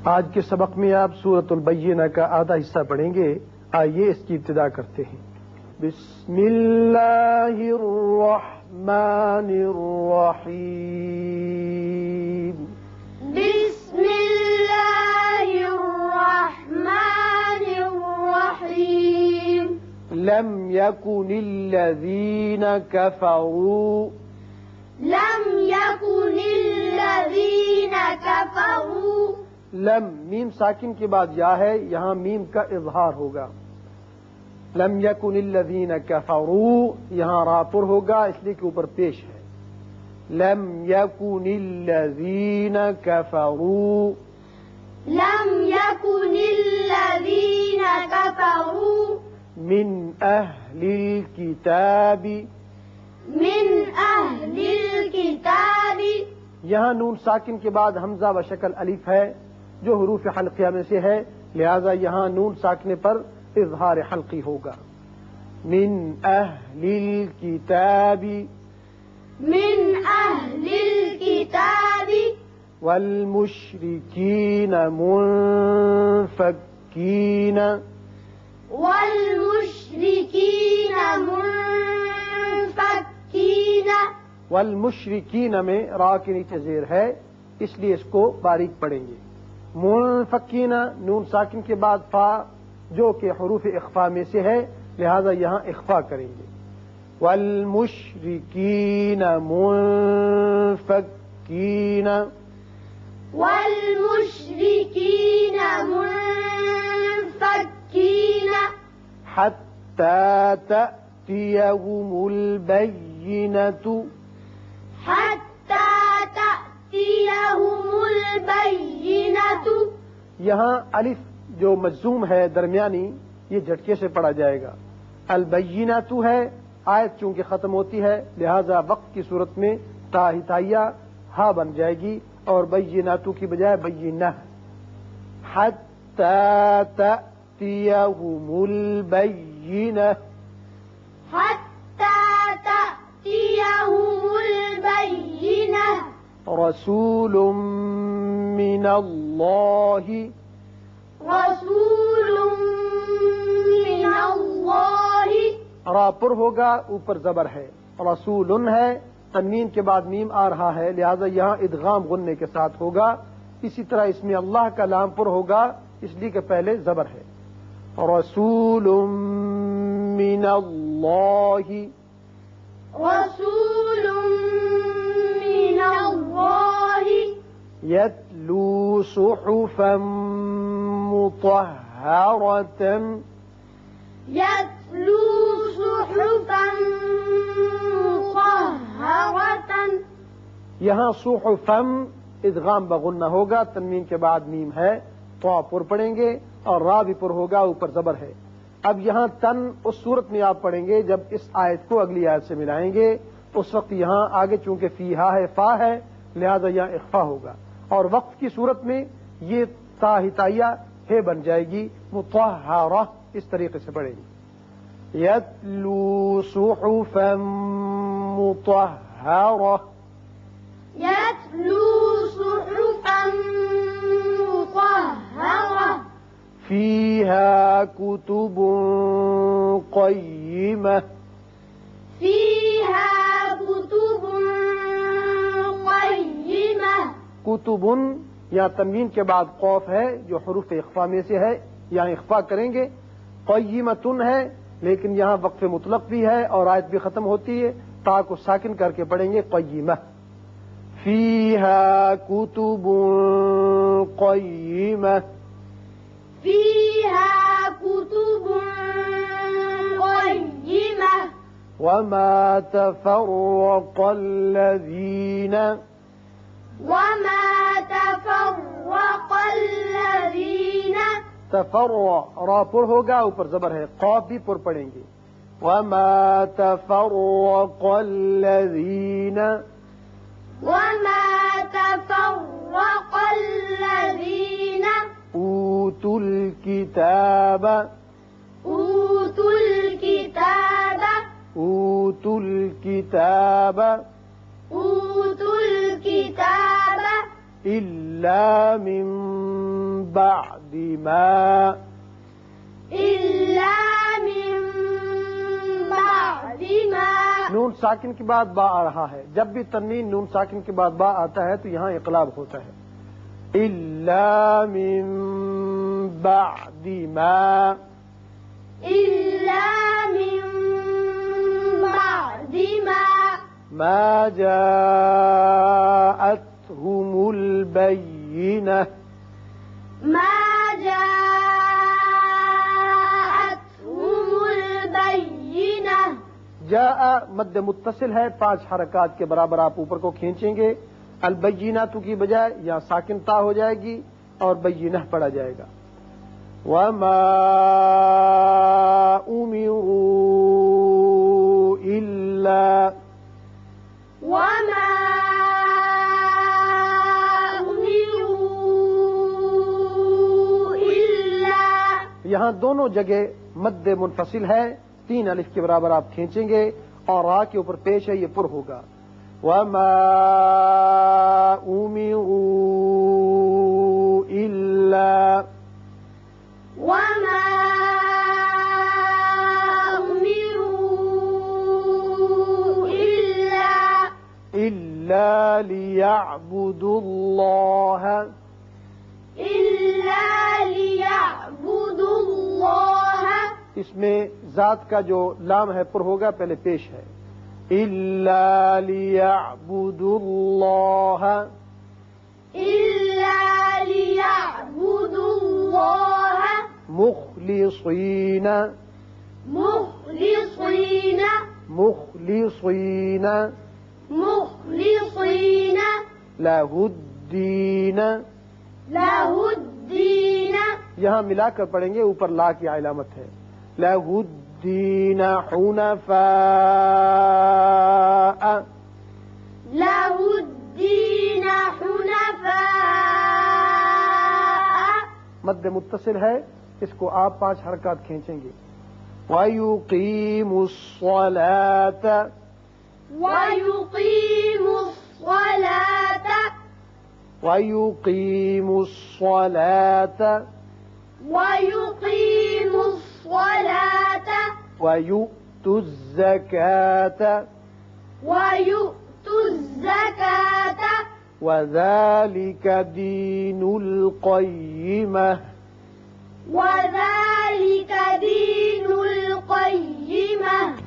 آج کے سبق میں آپ سورۃ البینہ کا آدھا حصہ پڑھیں گے. آئیے اس کی ابتدا کرتے ہیں. بسم اللہ الرحمن الرحیم. بسم اللہ الرحمن الرحیم. لم يكن الذين كفروا لم يكن الذين كفروا. لم میم ساکن کے بعد یا ہے، یہاں میم کا اظہار ہوگا. لم يكن الذين كفروا یہاں را پر ہوگا اس لیے کہ اوپر پیش ہے. لم يكن الذين كفروا. لم يكن الذين كفروا من أهل الكتاب. من أهل الكتاب. یہاں نون ساکن کے بعد حمزہ و شکل الف ہے جو حروف حلقیہ میں سے ہے، لہذا یہاں نون ساکنے پر اظہار حلقی ہوگا. من اہل الکتاب. من أهل الكتاب. والمشرکین منفکین. والمشركين منفكين. والمشرکین میں را کے نیچے زیر ہے اس لیے اس کو باریک پڑھیں گے. منفکین نون ساکن کے بعد فا جو کہ حروف اخفا میں سے ہے، لہذا یہاں اخفا کریں گے. والمشرکین منفکین. والمشركين منفكين. حتى تأتيهم البينة. حتى تأتيهم البينة. یہاں الف جو مجزوم ہے درمیانی یہ جھٹکے سے پڑھا جائے گا. البینۃ ہے، آیت چونکہ ختم ہوتی ہے لہذا وقت کی صورت میں تا ہتائیہ ہا بن جائے گی اور بیناتو کی بجائے بینہ. حتی تأتیہم البینہ. حتى تأتيهم البينة. رسول من اللہ. رسول من الله. را پر ہوگا اوپر زبر ہے، رسول ہے، تنوین کے بعد میم آ رہا ہے لہذا یہاں ادغام غننے کے ساتھ ہوگا. اسی طرح اس میں اللہ کا لام پر ہوگا اس لیے کہ پہلے زبر ہے. رسول من اللہ. رسول من الله. يتلو صحفا مطهرة. يتلو صحفا مطهرة. یہاں صحفم ادغام بغنہ ہوگا، تنوین کے بعد میم ہے، تو پر پڑھیں گے اور را بھی پر ہوگا اوپر زبر ہے. اب یہاں تن اس صورت میں آپ پڑھیں گے جب اس آیت کو اگلی آیت سے ملائیں گے، اس وقت یہاں آگے چونکہ فیہا ہے فا ہے لہذا یہاں اخفا ہوگا، اور وقت کی صورت میں یہ تا ہتائیہ ہے بن جائے گی. مطہرہ اس طریقے سے پڑھیں گے. یتلو صحفا مطہرہ. يتلو صحفا مطهرة. فيها كتب قيمة. فيها كتب قيمة. کتب یا تنوین کے بعد قوف ہے جو حروف اخفا میں سے ہے، یہاں اخفا کریں گے. قیمتن ہے لیکن یہاں وقف مطلق بھی ہے اور آیت بھی ختم ہوتی ہے، تا کو ساکن کر کے پڑھیں گے قیمہ. فیہا کتب قیمہ. فيها كتب قيمة. وما تفرق الذين. وما تفرق الذين. تفرع را پر ہوگا اوپر زبر ہے، قاف بھی پر پڑھیں گے. وما تفرق الذين. وما تفرق الذين. اوتوا الكتاب. أوتوا الكتاب. اوتوا الكتاب. أوتوا الكتاب. إلا إلا من بعد ما إلا من بعد ما نون ساکن کے بعد با آ رہا ہے. جب بھی تنوین نون ساکن کے بعد با آتا ہے تو یہاں اقلاب ہوتا ہے. إلا من بعد ما إلا من بعد ما جاءتهم البينة ما جاءتهم البينة. جاء مد متصل ہے، 5 حرکات کے برابر آپ اوپر کو کھینچیں گے. البینات کی بجائے یا ساکن تا ہو جائے گی اور بینہ پڑا جائے گا. وما امروا الا وما أمروا إلا یہاں دونوں جگہ مد منفصل ہے، 3 الف کے برابر آپ کھینچیں گے اور را کے اوپر پیش ہے، یہ پر ہوگا. وما امروا الا وما أمروا إلا ليعبدوا الله إلا ليعبدوا الله. اس میں ذات کا جو لام ہے پر ہوگا، پہلے پیش ہے. إلا ليعبدوا الله إلا ليعبدوا الله مخلصين مخلصين مخلصين مخلصين له الدين. له الدين. یہاں ملا کر پڑھیں گے، اوپر لا کی علامت ہے. له الدين حنفاء له الدين حنفاء. مد متصل ہے، اس کو آپ 5 حرکات کھینچیں گے. وَيُقِيمُ الصَّلَاةَ ويقيم الصلاة وَيُقِيمُ الصَّلَاةَ ويقيم الصلاة وَيُؤْتُ الزَّكَاةَ ويؤت الزكاة. وَذَلِكَ دِينُ الْقَيِّمَةِ وذلك دين القيمة.